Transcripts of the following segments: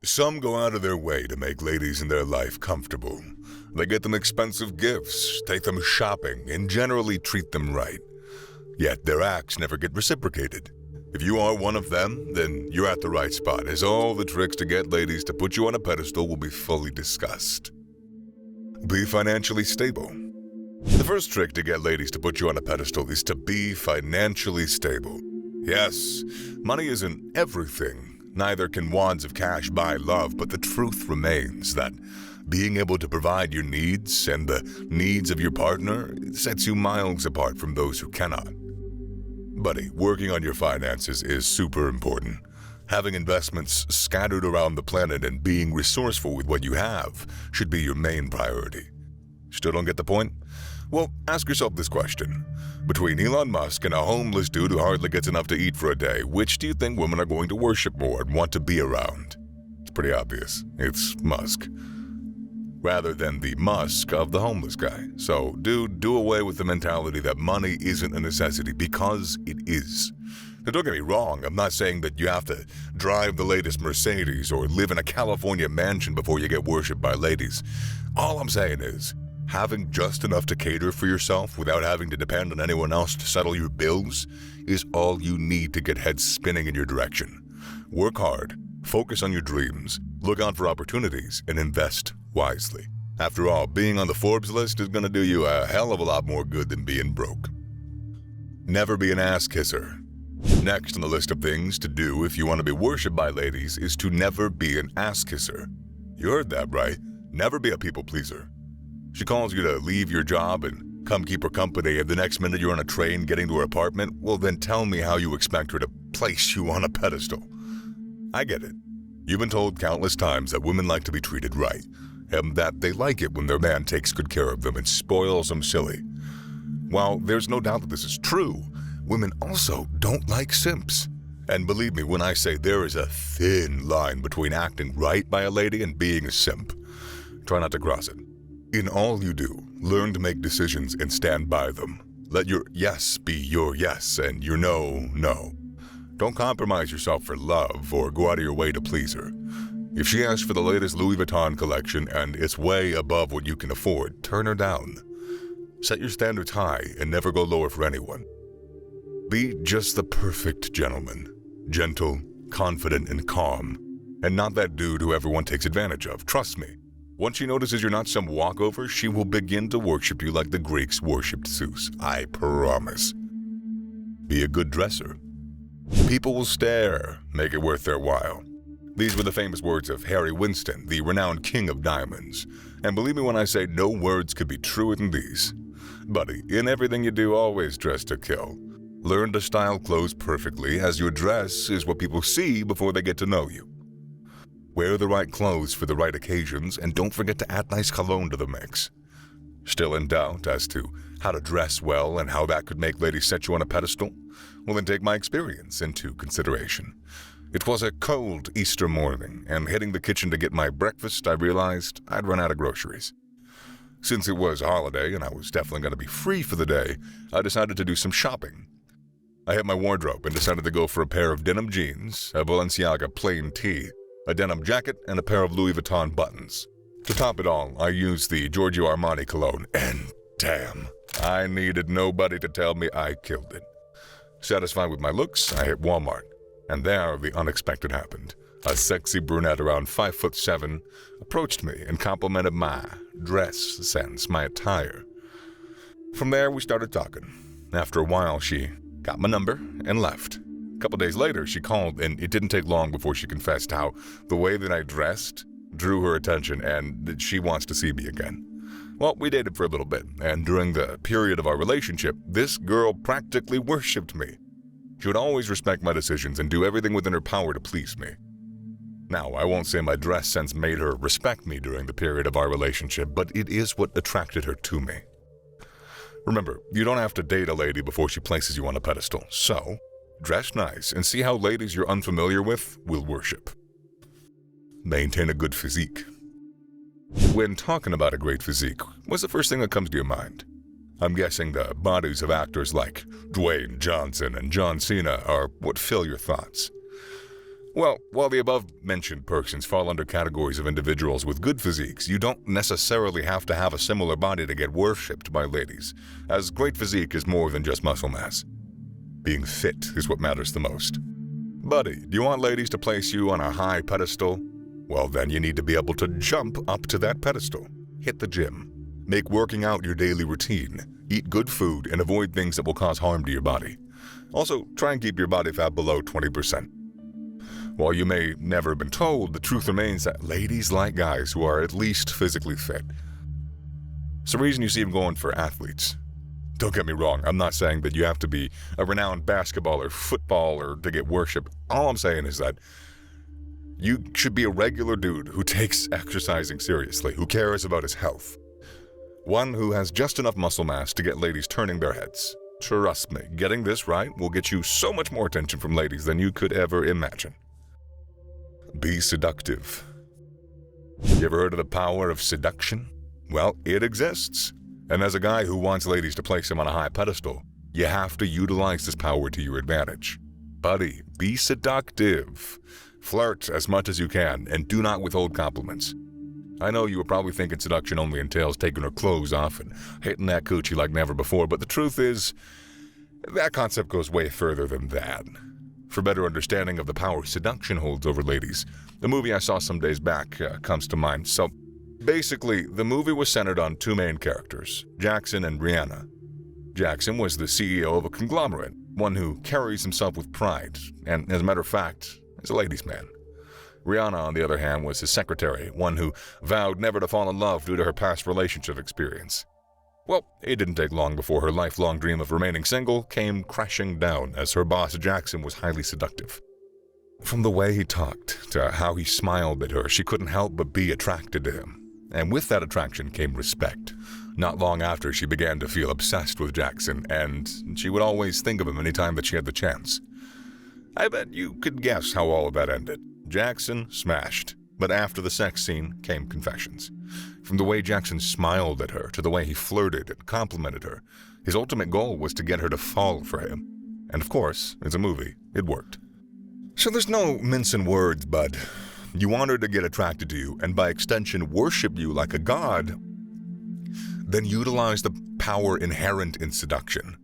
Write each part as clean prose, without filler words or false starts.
Some go out of their way to make ladies in their life comfortable. They get them expensive gifts, take them shopping, and generally treat them right. Yet their acts never get reciprocated. If you are one of them, then you're at the right spot, as all the tricks to get ladies to put you on a pedestal will be fully discussed. Be financially stable. The first trick to get ladies to put you on a pedestal is to be financially stable. Yes, money isn't everything. Neither can wads of cash buy love, but the truth remains that being able to provide your needs and the needs of your partner sets you miles apart from those who cannot. Buddy, working on your finances is super important. Having investments scattered around the planet and being resourceful with what you have should be your main priority. Still don't get the point? Well, ask yourself this question. Between Elon Musk and a homeless dude who hardly gets enough to eat for a day, which do you think women are going to worship more and want to be around? It's pretty obvious. It's Musk. Rather than the Musk of the homeless guy. So, dude, do away with the mentality that money isn't a necessity, because it is. Now, don't get me wrong, I'm not saying that you have to drive the latest Mercedes or live in a California mansion before you get worshipped by ladies. All I'm saying is, having just enough to cater for yourself without having to depend on anyone else to settle your bills is all you need to get heads spinning in your direction. Work hard, focus on your dreams, look out for opportunities, and invest wisely. After all, being on the Forbes list is going to do you a hell of a lot more good than being broke. Never be an ass kisser. Next on the list of things to do if you want to be worshipped by ladies is to never be an ass kisser. You heard that right. Never be a people pleaser. She calls you to leave your job and come keep her company, and the next minute you're on a train getting to her apartment. Well, then tell me how you expect her to place you on a pedestal. I get it. You've been told countless times that women like to be treated right, and that they like it when their man takes good care of them and spoils them silly. While there's no doubt that this is true, women also don't like simps. And believe me when I say there is a thin line between acting right by a lady and being a simp. Try not to cross it. In all you do, learn to make decisions and stand by them. Let your yes be your yes and your no, no. Don't compromise yourself for love or go out of your way to please her. If she asks for the latest Louis Vuitton collection and it's way above what you can afford, turn her down. Set your standards high and never go lower for anyone. Be just the perfect gentleman. Gentle, confident, and calm. And not that dude who everyone takes advantage of. Trust me. Once she notices you're not some walkover, she will begin to worship you like the Greeks worshipped Zeus. I promise. Be a good dresser. People will stare. Make it worth their while. These were the famous words of Harry Winston, the renowned king of diamonds. And believe me when I say no words could be truer than these. Buddy, in everything you do, always dress to kill. Learn to style clothes perfectly, as your dress is what people see before they get to know you. Wear the right clothes for the right occasions, and don't forget to add nice cologne to the mix. Still in doubt as to how to dress well and how that could make ladies set you on a pedestal? Well, then take my experience into consideration. It was a cold Easter morning, and hitting the kitchen to get my breakfast, I realized I'd run out of groceries. Since it was a holiday and I was definitely going to be free for the day, I decided to do some shopping. I hit my wardrobe and decided to go for a pair of denim jeans, a Balenciaga plain tee, a denim jacket, and a pair of Louis Vuitton buttons. To top it all, I used the Giorgio Armani cologne, and damn, I needed nobody to tell me I killed it. Satisfied with my looks, I hit Walmart, and there the unexpected happened. A sexy brunette around 5'7" approached me and complimented my dress sense, my attire. From there, we started talking. After a while, she got my number and left. A couple days later, she called, and it didn't take long before she confessed how the way that I dressed drew her attention and that she wants to see me again. Well, we dated for a little bit, and during the period of our relationship, this girl practically worshipped me. She would always respect my decisions and do everything within her power to please me. Now, I won't say my dress sense made her respect me during the period of our relationship, but it is what attracted her to me. Remember, you don't have to date a lady before she places you on a pedestal, so dress nice and see how ladies you're unfamiliar with will worship. Maintain a good physique. When talking about a great physique, what's the first thing that comes to your mind? I'm guessing the bodies of actors like Dwayne Johnson and John Cena are what fill your thoughts. Well, while the above-mentioned persons fall under categories of individuals with good physiques, you don't necessarily have to have a similar body to get worshipped by ladies, as great physique is more than just muscle mass. Being fit is what matters the most. Buddy, do you want ladies to place you on a high pedestal? Well, then you need to be able to jump up to that pedestal. Hit the gym. Make working out your daily routine. Eat good food and avoid things that will cause harm to your body. Also, try and keep your body fat below 20%. While you may never have been told, the truth remains that ladies like guys who are at least physically fit. It's the reason you see them going for athletes. Don't get me wrong, I'm not saying that you have to be a renowned basketball or footballer to get worship. All I'm saying is that you should be a regular dude who takes exercising seriously, who cares about his health. One who has just enough muscle mass to get ladies turning their heads. Trust me, getting this right will get you so much more attention from ladies than you could ever imagine. Be seductive. You ever heard of the power of seduction? Well, it exists. And as a guy who wants ladies to place him on a high pedestal, you have to utilize this power to your advantage. Buddy, be seductive. Flirt as much as you can, and do not withhold compliments. I know you were probably thinking seduction only entails taking her clothes off and hitting that coochie like never before, but the truth is, that concept goes way further than that. For better understanding of the power seduction holds over ladies, the movie I saw some days back comes to mind. So, basically, the movie was centered on two main characters, Jackson and Rihanna. Jackson was the CEO of a conglomerate, one who carries himself with pride, and as a matter of fact, is a ladies' man. Rihanna, on the other hand, was his secretary, one who vowed never to fall in love due to her past relationship experience. Well, it didn't take long before her lifelong dream of remaining single came crashing down as her boss Jackson was highly seductive. From the way he talked to how he smiled at her, she couldn't help but be attracted to him. And with that attraction came respect. Not long after, she began to feel obsessed with Jackson, and she would always think of him anytime that she had the chance. I bet you could guess how all of that ended. Jackson smashed, but after the sex scene came confessions. From the way Jackson smiled at her to the way he flirted and complimented her, his ultimate goal was to get her to fall for him. And of course, it's a movie. It worked. So there's no mincing words, bud. You want her to get attracted to you, and by extension worship you like a god, then utilize the power inherent in seduction.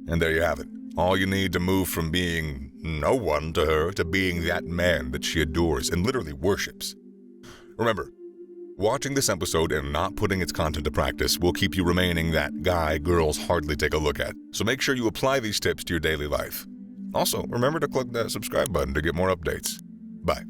And there you have it. All you need to move from being no one to her to being that man that she adores and literally worships. Remember, watching this episode and not putting its content to practice will keep you remaining that guy girls hardly take a look at. So make sure you apply these tips to your daily life. Also, remember to click that subscribe button to get more updates. Bye.